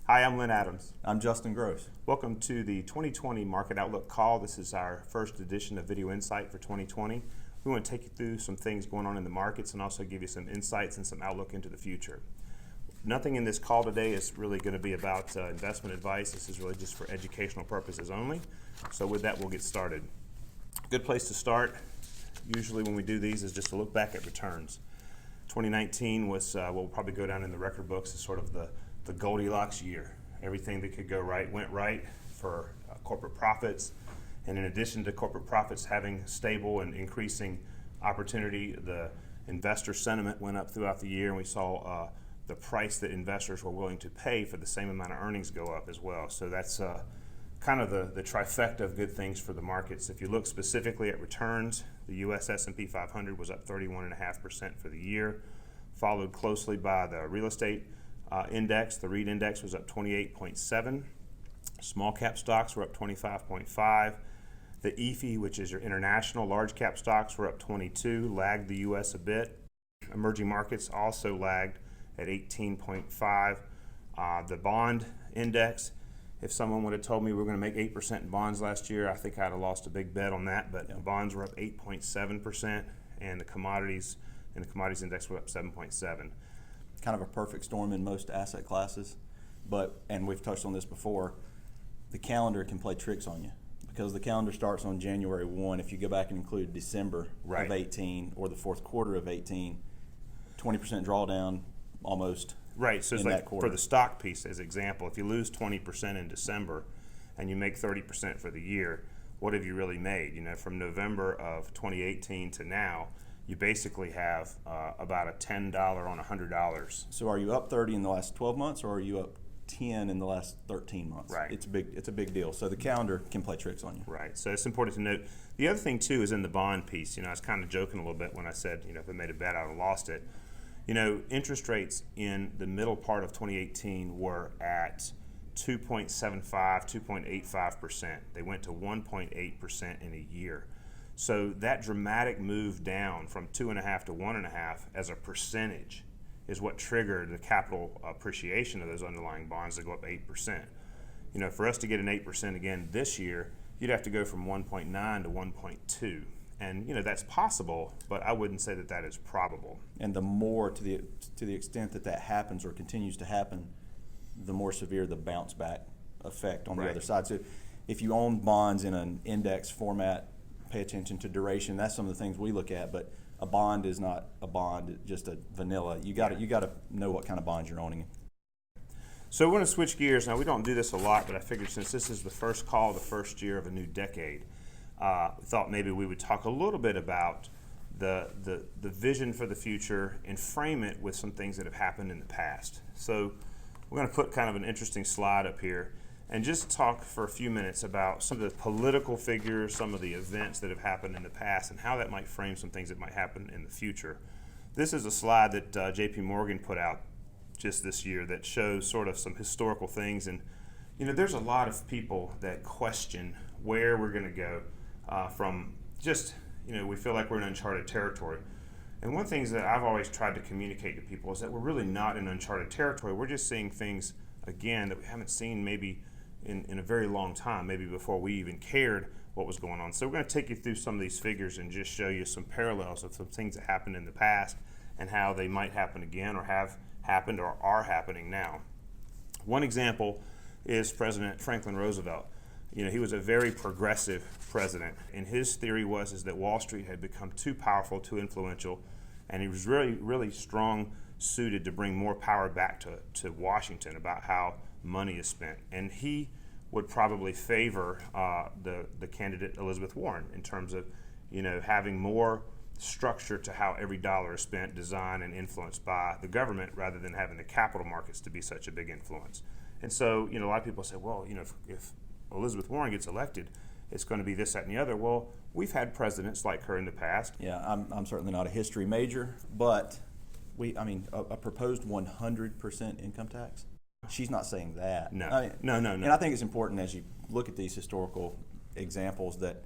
Hi, I'm Lynn Adams. I'm Justin Gross. Welcome to the 2020 Market Outlook Call. This is our first edition of Video Insight for 2020. We want to take you through some things going on in the markets and also give you some insights and some outlook into the future. Nothing in this call today is really going to be about investment advice. This is really just for educational purposes only. So with that, we'll get started. Good place to start, usually when we do these, is just to look back at returns. 2019 was, will probably go down in the record books as sort of the Goldilocks year. Everything that could go right went right for corporate profits. And in addition to corporate profits having stable and increasing opportunity, the investor sentiment went up throughout the year, and we saw the price that investors were willing to pay for the same amount of earnings go up as well. So that's kind of the trifecta of good things for the markets. If you look specifically at returns, the U.S. S&P 500 was up 31.5% for the year, followed closely by the real estate index. The REIT index was up 28.7. Small cap stocks were up 25.5. The EFI, which is your international large cap stocks, were up 22, lagged the U.S. a bit. Emerging markets also lagged at 18.5. The bond index, if someone would have told me we were going to make 8% in bonds last year, I think I'd have lost a big bet on that. But the bonds were up 8.7%, and the commodities index were up 7.7. Kind of a perfect storm in most asset classes, and we've touched on this before, the calendar can play tricks on you because the calendar starts on January 1. If you go back and include December of 18 or the fourth quarter of 18, 20% drawdown almost. Right, so it's like for the stock piece as example, if you lose 20% in December and you make 30% for the year, what have you really made? You know, from November of 2018 to now, you basically have about a $10 on $100. So are you up 30 in the last 12 months, or are you up 10 in the last 13 months? Right. It's a big deal. So the calendar can play tricks on you. Right. So it's important to note. The other thing too is in the bond piece. You know, I was kind of joking a little bit when I said, you know, if I made a bet, I would have lost it. You know, interest rates in the middle part of 2018 were at 2.75, 2.85%. They went to 1.8% in a year. So that dramatic move down from 2.5 to 1.5 as a percentage is what triggered the capital appreciation of those underlying bonds to go up 8%. You know, for us to get an 8% again this year, you'd have to go from 1.9 to 1.2. And you know, that's possible, but I wouldn't say that that is probable. And the more to the extent that happens or continues to happen, the more severe the bounce back effect on the other side. So if you own bonds in an index format, pay attention to duration. That's some of the things we look at, but a bond is not a bond, just a vanilla. You got to know what kind of bonds you're owning. So we're going to switch gears. Now, we don't do this a lot, but I figured since this is the first call of the first year of a new decade, we thought maybe we would talk a little bit about the vision for the future and frame it with some things that have happened in the past. So we're going to put kind of an interesting slide up here and just talk for a few minutes about some of the political figures, some of the events that have happened in the past, and how that might frame some things that might happen in the future. This is a slide that JP Morgan put out just this year that shows sort of some historical things. And you know, there's a lot of people that question where we're going to go from just, you know, we feel like we're in uncharted territory. And one of the things that I've always tried to communicate to people is that we're really not in uncharted territory. We're just seeing things, again, that we haven't seen maybe in a very long time, maybe before we even cared what was going on. So we're going to take you through some of these figures and just show you some parallels of some things that happened in the past and how they might happen again or have happened or are happening now. One example is President Franklin Roosevelt. You know, he was a very progressive president, and his theory was that Wall Street had become too powerful, too influential, and he was really strong suited to bring more power back to Washington about how money is spent. And he would probably favor the candidate Elizabeth Warren in terms of, you know, having more structure to how every dollar is spent, designed and influenced by the government rather than having the capital markets to be such a big influence. And so, you know, a lot of people say, well, you know, if Elizabeth Warren gets elected, it's going to be this, that, and the other. Well, we've had presidents like her in the past. Yeah, I'm certainly not a history major, but a proposed 100% income tax. She's not saying that. No. No. And I think it's important as you look at these historical examples that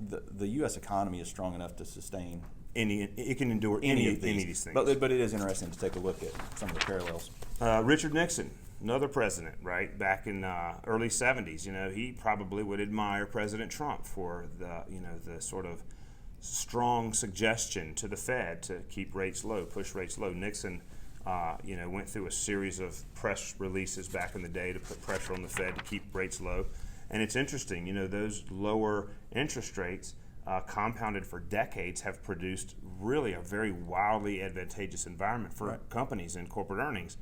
the U.S. economy is strong enough to sustain it can endure any of these things. But it is interesting to take a look at some of the parallels. Richard Nixon, another president, right, back in early 70s, he probably would admire President Trump for the sort of strong suggestion to the Fed to keep rates low, push rates low. Nixon, went through a series of press releases back in the day to put pressure on the Fed to keep rates low. And it's interesting, those lower interest rates compounded for decades have produced really a very wildly advantageous environment for companies and corporate earnings.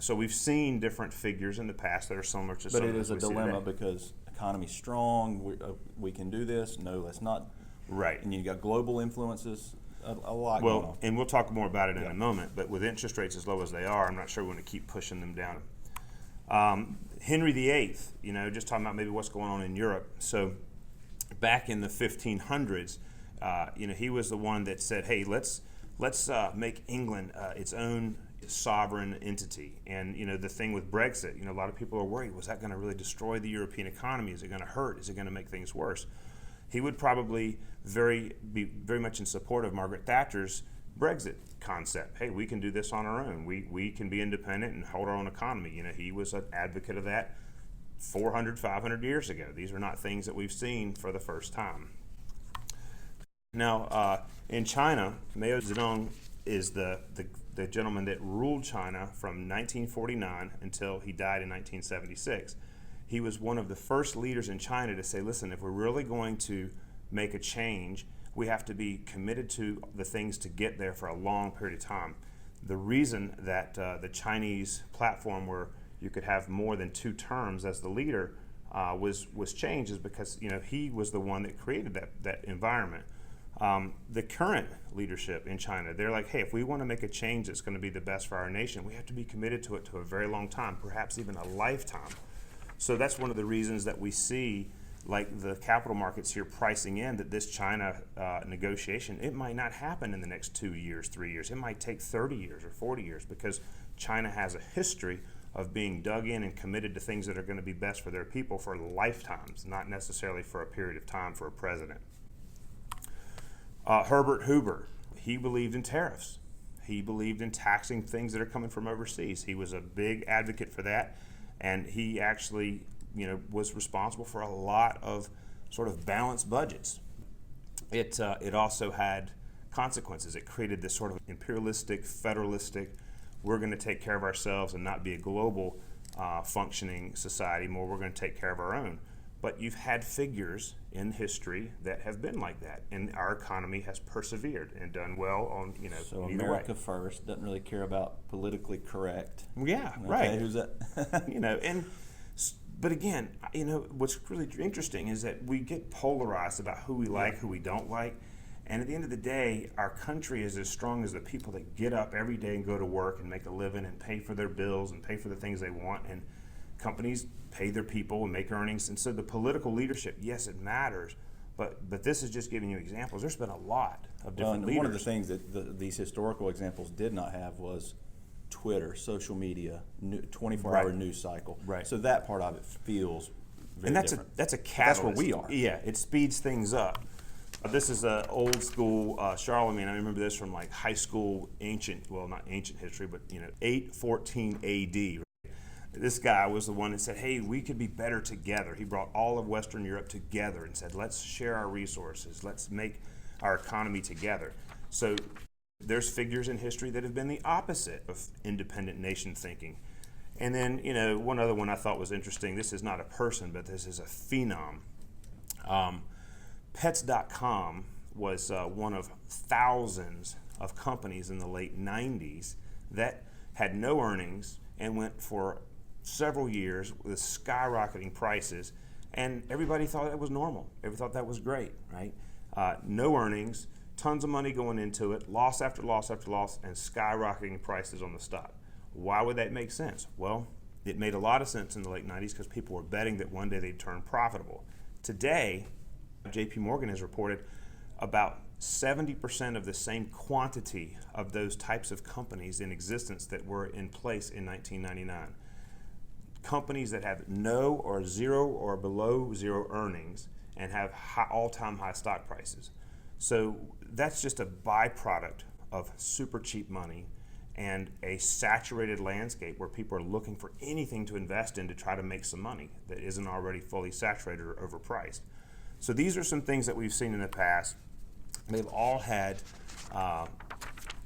So we've seen different figures in the past that are similar to some. But it is a dilemma because economy's strong, we can do this, no, let's not. Right. And you got global influences, a lot going on. And we'll talk more about it in a moment, but with interest rates as low as they are, I'm not sure we want to keep pushing them down. Henry VIII, just talking about maybe what's going on in Europe. So back in the 1500s, he was the one that said, hey, let's make England its own sovereign entity. And the thing with Brexit, a lot of people are worried, was that going to really destroy the European economy? Is it going to hurt? Is it going to make things worse? He would probably be very much in support of Margaret Thatcher's Brexit concept. Hey, we can do this on our own. We can be independent and hold our own economy. He was an advocate of that 400, 500 years ago. These are not things that we've seen for the first time. Now, in China, Mao Zedong is the gentleman that ruled China from 1949 until he died in 1976. He was one of the first leaders in China to say, listen, if we're really going to make a change, we have to be committed to the things to get there for a long period of time. The reason that the Chinese platform where you could have more than 2 terms as the leader was changed is because he was the one that created that environment. The current leadership in China, they're like, hey, if we want to make a change that's going to be the best for our nation, we have to be committed to it to a very long time, perhaps even a lifetime. So that's one of the reasons that we see, like the capital markets here pricing in that this China negotiation, it might not happen in the next 2 years, 3 years. It might take 30 years or 40 years because China has a history of being dug in and committed to things that are going to be best for their people for lifetimes, not necessarily for a period of time for a president. Herbert Hoover, he believed in tariffs. He believed in taxing things that are coming from overseas. He was a big advocate for that. And he actually, was responsible for a lot of sort of balanced budgets. It also had consequences. It created this sort of imperialistic, federalistic, we're going to take care of ourselves and not be a global functioning society, more we're going to take care of our own. But you've had figures in history that have been like that, and our economy has persevered and done well on, So either America way. first, doesn't really care about politically correct. Yeah, Okay, right. who's that? But again, what's really interesting is that we get polarized about who we like, who we don't like. And at the end of the day, our country is as strong as the people that get up every day and go to work and make a living and pay for their bills and pay for the things they want. And companies pay their people and make earnings. And so the political leadership, yes, it matters. But this is just giving you examples. There's been a lot of different leaders. One of the things that these historical examples did not have was Twitter, social media, 24-hour news cycle. Right. So that part of it feels very different. That's a catalyst. That's where we are. Yeah, it speeds things up. This is an old school Charlemagne. I remember this from like high school not ancient history, but 814 AD. This guy was the one that said, hey, we could be better together. He brought all of Western Europe together and said, let's share our resources. Let's make our economy together. So there's figures in history that have been the opposite of independent nation thinking. And then, one other one I thought was interesting. This is not a person, but this is a phenom. Pets.com was one of thousands of companies in the late 90s that had no earnings and went for several years with skyrocketing prices, and everybody thought that was normal. Everybody thought that was great, right? No earnings, tons of money going into it, loss after loss after loss, and skyrocketing prices on the stock. Why would that make sense? Well, it made a lot of sense in the late 90s because people were betting that one day they'd turn profitable. Today, JP Morgan has reported about 70% of the same quantity of those types of companies in existence that were in place in 1999. Companies that have no or zero or below zero earnings and have all-time high stock prices. So that's just a byproduct of super cheap money and a saturated landscape where people are looking for anything to invest in to try to make some money that isn't already fully saturated or overpriced. So these are some things that we've seen in the past. They've all had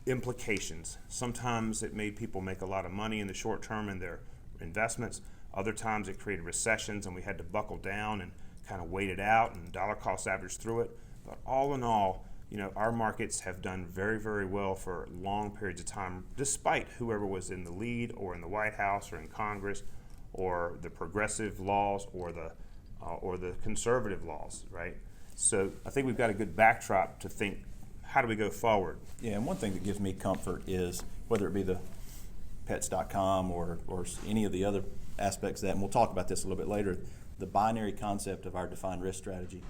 implications. Sometimes it made people make a lot of money in the short term in their investments. Other times it created recessions and we had to buckle down and kind of wait it out and dollar cost average through it. But all in all, our markets have done very, very well for long periods of time, despite whoever was in the lead or in the White House or in Congress or the progressive laws or the conservative laws, right? So I think we've got a good backdrop to think, how do we go forward? Yeah, and one thing that gives me comfort is whether it be the pets.com or any of the other aspects of that, and we'll talk about this a little bit later, the binary concept of our defined risk strategy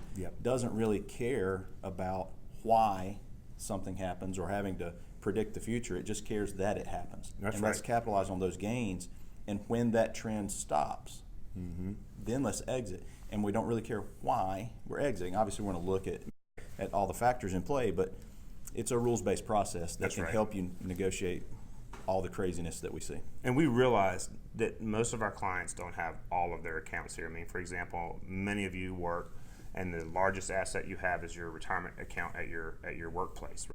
doesn't really care about why something happens or having to predict the future. It just cares that it happens. Let's capitalize on those gains. And when that trend stops, then let's exit. And we don't really care why we're exiting. Obviously, we want to look at all the factors in play, but it's a rules-based process that can help you negotiate all the craziness that we see. And we realize that most of our clients don't have all of their accounts here. I mean, for example, many of you work, and the largest asset you have is your retirement account at your workplace.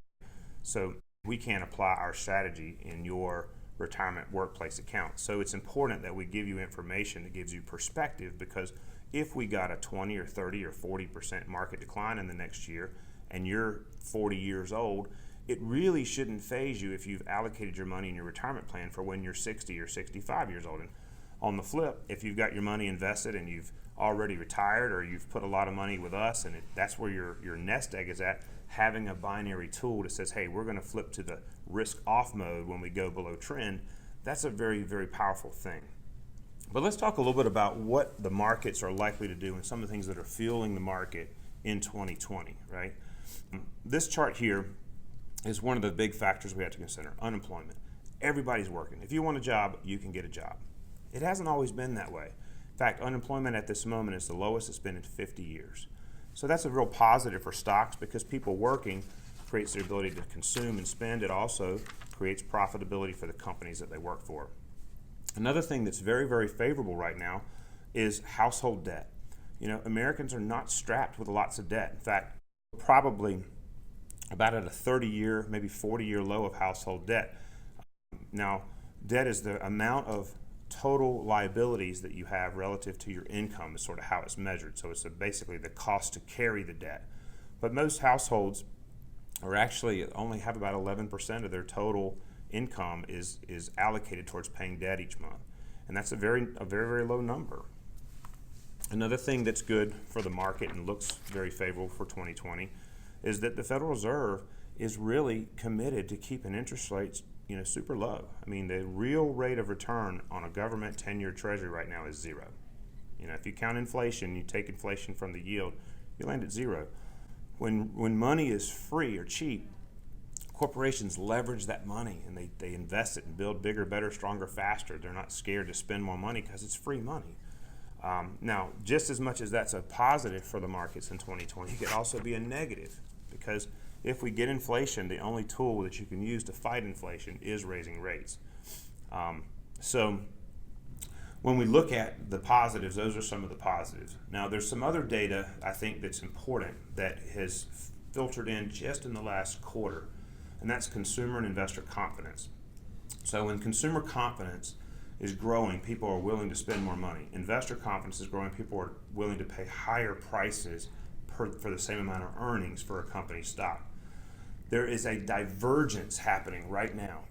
So we can't apply our strategy in your retirement workplace account. So it's important that we give you information that gives you perspective, because if we got a 20 or 30 or 40% market decline in the next year and you're 40 years old, it really shouldn't faze you if you've allocated your money in your retirement plan for when you're 60 or 65 years old. And on the flip, if you've got your money invested and you've already retired or you've put a lot of money with us and that's where your nest egg is at, having a binary tool that says, hey, we're going to flip to the risk off mode when we go below trend, that's a very, very powerful thing. But let's talk a little bit about what the markets are likely to do and some of the things that are fueling the market in 2020, right? This chart here is one of the big factors we have to consider: unemployment. Everybody's working. If you want a job, you can get a job. It hasn't always been that way. In fact, unemployment at this moment is the lowest it's been in 50 years. So that's a real positive for stocks, because people working creates their ability to consume and spend. It also creates profitability for the companies that they work for. Another thing that's very, very favorable right now is household debt. Americans are not strapped with lots of debt. In fact, probably about at a 30-year, maybe 40-year low of household debt. Now, debt is the amount of total liabilities that you have relative to your income is sort of how it's measured. So it's basically the cost to carry the debt. But most households are actually only have about 11% of their total income is allocated towards paying debt each month. And that's a very, very low number. Another thing that's good for the market and looks very favorable for 2020 is that the Federal Reserve is really committed to keeping interest rates super low. I mean, the real rate of return on a government 10-year treasury right now is zero. If you count inflation, you take inflation from the yield, you land at zero. When money is free or cheap, corporations leverage that money and they invest it and build bigger, better, stronger, faster. They're not scared to spend more money because it's free money. Now, just as much as that's a positive for the markets in 2020, it could also be a negative, because if we get inflation, the only tool that you can use to fight inflation is raising rates. So when we look at the positives, those are some of the positives. Now, there's some other data I think that's important that has filtered in just in the last quarter, and that's consumer and investor confidence. So when consumer confidence is growing, people are willing to spend more money. Investor confidence is growing, people are willing to pay higher prices for the same amount of earnings for a company's stock. There is a divergence happening right now.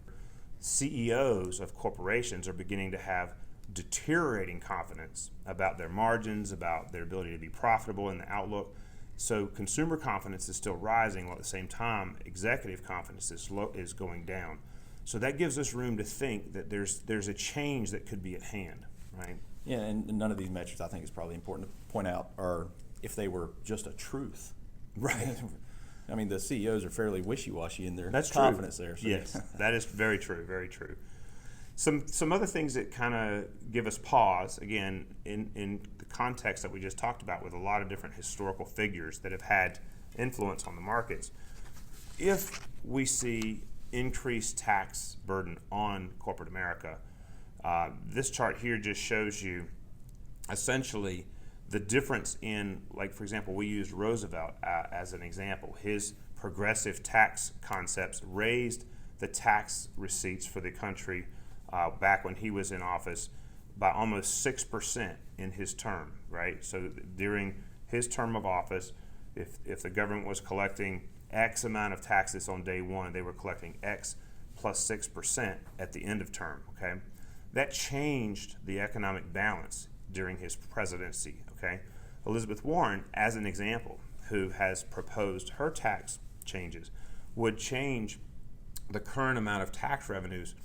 CEOs of corporations are beginning to have deteriorating confidence about their margins, about their ability to be profitable in the outlook. So consumer confidence is still rising, while at the same time executive confidence is going down. So that gives us room to think that there's a change that could be at hand, right? Yeah, and none of these metrics, I think it's probably important to point out, are if they were just a truth. Right. I mean, the CEOs are fairly wishy-washy in their That's confidence true. there. So. Yes, that is very true, very true. Some other things that kind of give us pause, again, in the context that we just talked about with a lot of different historical figures that have had influence on the markets. If we see increased tax burden on corporate America. This chart here just shows you essentially the difference in, like, for example, we used Roosevelt as an example. His progressive tax concepts raised the tax receipts for the country back when he was in office by almost 6% in his term, right? So during his term of office, if the government was collecting X amount of taxes on day one, they were collecting X plus 6% at the end of term, okay? That changed the economic balance during his presidency, okay? Elizabeth Warren, as an example, who has proposed her tax changes, would change the current amount of tax revenues.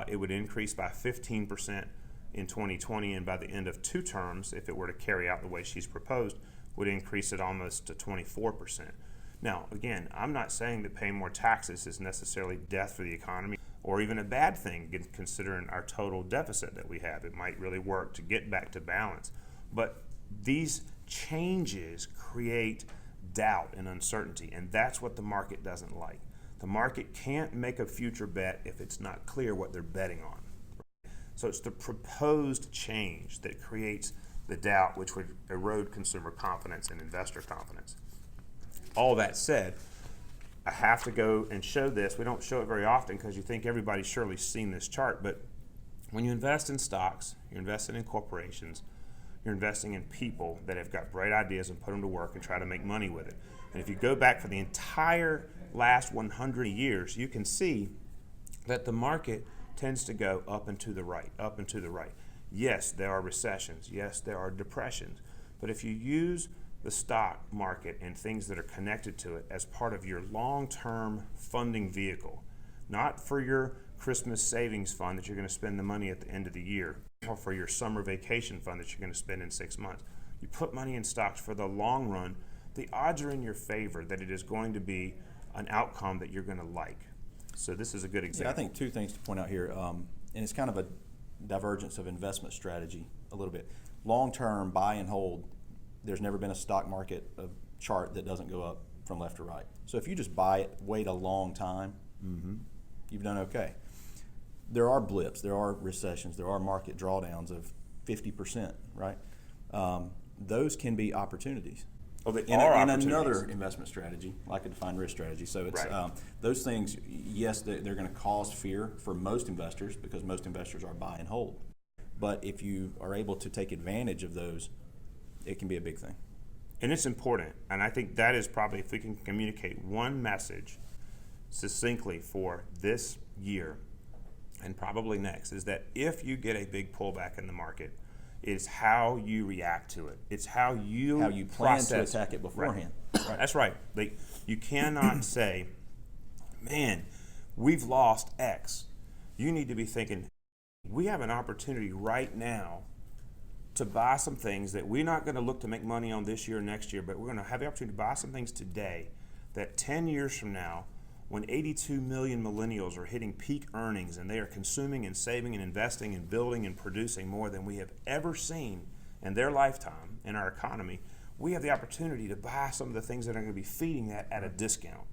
It would increase by 15% in 2020, and by the end of 2 terms, if it were to carry out the way she's proposed, would increase it almost to 24%. Now, again, I'm not saying that paying more taxes is necessarily death for the economy or even a bad thing, considering our total deficit that we have. It might really work to get back to balance. But these changes create doubt and uncertainty, and that's what the market doesn't like. The market can't make a future bet if it's not clear what they're betting on. So it's the proposed change that creates the doubt, which would erode consumer confidence and investor confidence. All that said, I have to go and show this. We don't show it very often because you think everybody's surely seen this chart, but when you invest in stocks, you're investing in corporations, you're investing in people that have got bright ideas and put them to work and try to make money with it. And if you go back for the entire last 100 years, you can see that the market tends to go up and to the right, up and to the right. Yes, there are recessions. Yes, there are depressions. But if you use the stock market and things that are connected to it as part of your long-term funding vehicle, not for your Christmas savings fund that you're going to spend the money at the end of the year, or for your summer vacation fund that you're going to spend in 6 months. You put money in stocks for the long run, the odds are in your favor that it is going to be an outcome that you're going to like. So this is a good example. Yeah, I think 2 things to point out here, and it's kind of a divergence of investment strategy a little bit. Long-term buy and hold, there's never been a stock market chart that doesn't go up from left to right. So if you just buy it, wait a long time, you've done okay. There are blips, there are recessions, there are market drawdowns of 50%, right? Those can be opportunities. Well, they in are another investment strategy, like a defined risk strategy. So it's right. Those things, yes, they're going to cause fear for most investors because most investors are buy and hold. But if you are able to take advantage of those, it can be a big thing. And it's important. And I think that is probably, if we can communicate one message succinctly for this year and probably next, is that if you get a big pullback in the market, it's how you react to it. It's how you plan to attack it beforehand. Right. That's right. Like, you cannot say, man, we've lost X. You need to be thinking, we have an opportunity right now to buy some things that we're not going to look to make money on this year or next year, but we're going to have the opportunity to buy some things today that 10 years from now, when 82 million millennials are hitting peak earnings and they are consuming and saving and investing and building and producing more than we have ever seen in their lifetime in our economy, we have the opportunity to buy some of the things that are going to be feeding that at a discount.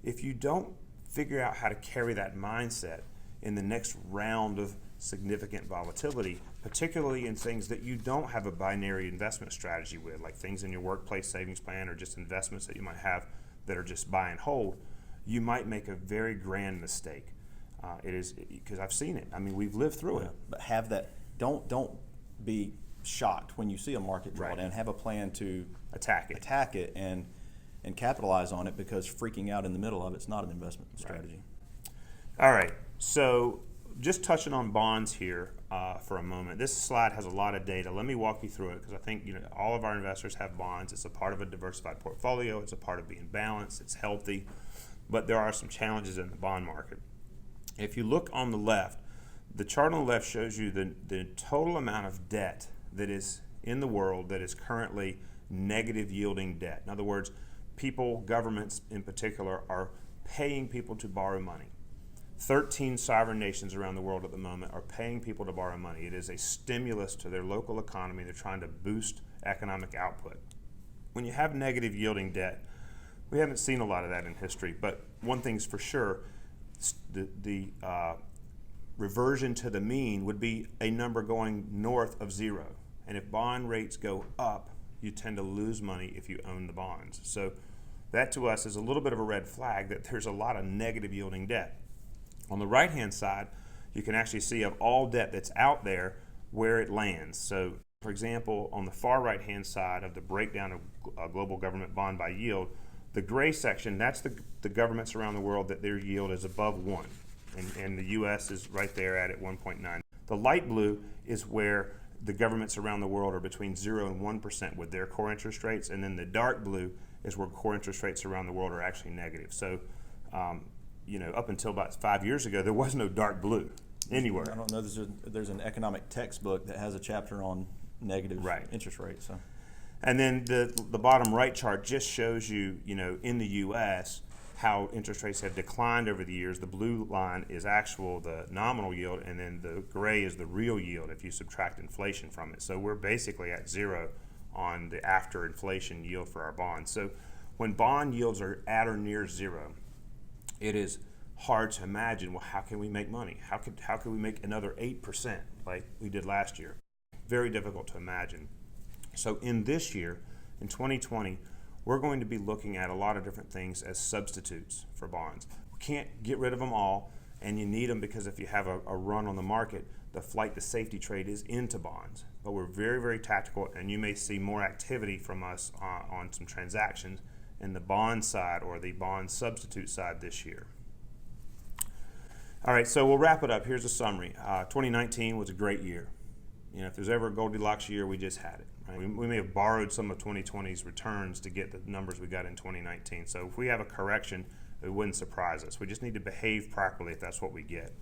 If you don't figure out how to carry that mindset in the next round of significant volatility, particularly in things that you don't have a binary investment strategy with, like things in your workplace savings plan or just investments that you might have that are just buy and hold, you might make a very grand mistake. It is, because I've seen it. I mean, we've lived through it. But have that. Don't be shocked when you see a market drawdown. Right. Have a plan to Attack it and capitalize on it, because freaking out in the middle of it's not an investment strategy. All right. So just touching on bonds here for a moment. This slide has a lot of data. Let me walk you through it, because I think all of our investors have bonds. It's a part of a diversified portfolio. It's a part of being balanced. It's healthy. But there are some challenges in the bond market. If you look on the left, the chart on the left shows you the total amount of debt that is in the world that is currently negative yielding debt. In other words, people, governments in particular, are paying people to borrow money. 13 sovereign nations around the world at the moment are paying people to borrow money. It is a stimulus to their local economy. They're trying to boost economic output. When you have negative yielding debt, we haven't seen a lot of that in history, but one thing's for sure, the reversion to the mean would be a number going north of 0. And if bond rates go up, you tend to lose money if you own the bonds. So that to us is a little bit of a red flag that there's a lot of negative yielding debt. On the right-hand side, you can actually see of all debt that's out there where it lands. So, for example, on the far right-hand side of the breakdown of global government bond by yield, the gray section, that's the governments around the world that their yield is above 1. And the U.S. is right there at 1.9. The light blue is where the governments around the world are between 0 and 1% with their core interest rates, and then the dark blue is where core interest rates around the world are actually negative. So, up until about 5 years ago, there was no dark blue anywhere. I don't know. There's an economic textbook that has a chapter on negative interest rates. So. And then the bottom right chart just shows you, in the U.S., how interest rates have declined over the years. The blue line is the nominal yield, and then the gray is the real yield if you subtract inflation from it. So we're basically at 0 on the after inflation yield for our bonds. So when bond yields are at or near 0, it is hard to imagine, well, how can we make money? How could we make another 8% like we did last year? Very difficult to imagine. So in this year, in 2020, we're going to be looking at a lot of different things as substitutes for bonds. We can't get rid of them all, and you need them because if you have a run on the market, the flight to safety trade is into bonds. But we're very, very tactical, and you may see more activity from us on some transactions in the bond side or the bond substitute side this year. All right, so we'll wrap it up. Here's a summary. 2019 was a great year. If there's ever a Goldilocks year, we just had it. Right? We may have borrowed some of 2020's returns to get the numbers we got in 2019. So if we have a correction, it wouldn't surprise us. We just need to behave properly if that's what we get.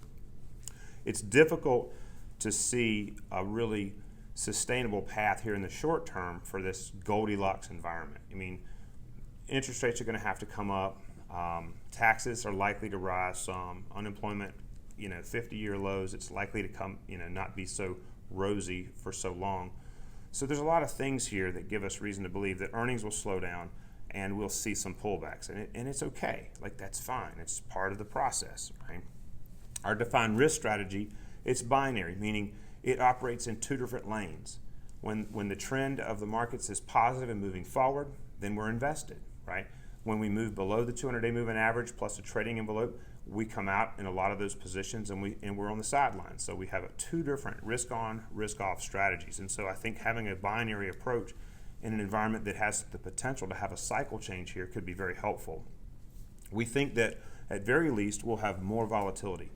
It's difficult to see a really sustainable path here in the short term for this Goldilocks environment. Interest rates are going to have to come up. Taxes are likely to rise some. Unemployment, 50-year lows. It's likely to come, not be so rosy for so long. So there's a lot of things here that give us reason to believe that earnings will slow down and we'll see some pullbacks. And it's okay. That's fine. It's part of the process, right? Our defined risk strategy, it's binary, meaning it operates in two different lanes. When the trend of the markets is positive and moving forward, then we're invested, right? When we move below the 200-day moving average plus a trading envelope, we come out in a lot of those positions and we're on the sidelines. So we have two different risk-on, risk-off strategies. And so I think having a binary approach in an environment that has the potential to have a cycle change here could be very helpful. We think that at very least we'll have more volatility.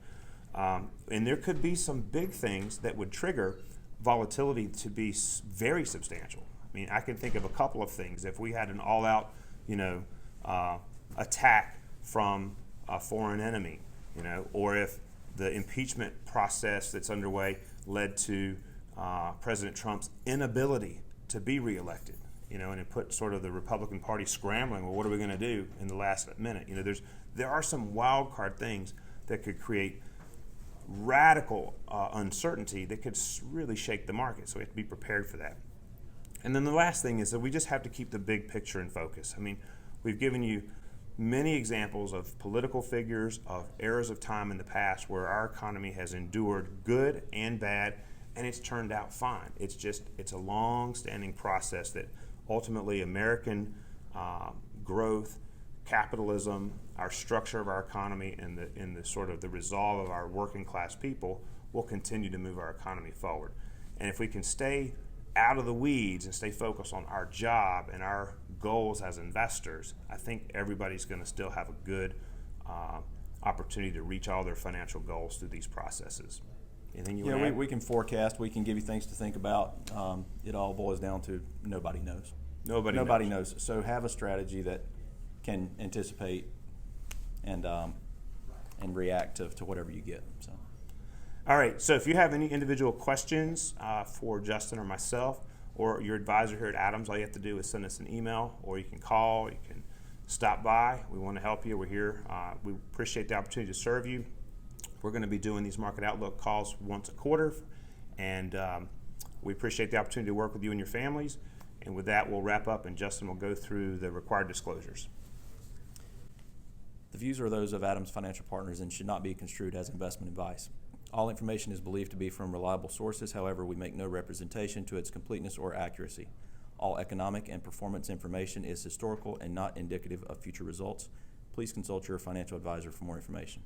And there could be some big things that would trigger volatility to be very substantial. I can think of a couple of things. If we had an all-out, attack from a foreign enemy, or if the impeachment process that's underway led to President Trump's inability to be reelected, and it put sort of the Republican Party scrambling. Well, what are we going to do in the last minute? There are some wild card things that could create radical uncertainty that could really shake the market. So we have to be prepared for that. And then the last thing is that we just have to keep the big picture in focus. We've given you many examples of political figures, of eras of time in the past where our economy has endured good and bad, and it's turned out fine. It's a long-standing process that ultimately American growth, capitalism, our structure of our economy, and the sort of the resolve of our working class people will continue to move our economy forward. And if we can stay out of the weeds and stay focused on our job and our goals as investors, I think everybody's going to still have a good opportunity to reach all their financial goals through these processes. Anything you want to add? We can forecast. We can give you things to think about. It all boils down to nobody knows. Nobody knows. So have a strategy that can anticipate and react to whatever you get. So. All right, so if you have any individual questions for Justin or myself or your advisor here at Adams, all you have to do is send us an email, or you can call, you can stop by. We want to help you. We're here. We appreciate the opportunity to serve you. We're going to be doing these Market Outlook calls once a quarter, and we appreciate the opportunity to work with you and your families. And with that, we'll wrap up, and Justin will go through the required disclosures. The views are those of Adams Financial Partners and should not be construed as investment advice. All information is believed to be from reliable sources. However, we make no representation to its completeness or accuracy. All economic and performance information is historical and not indicative of future results. Please consult your financial advisor for more information.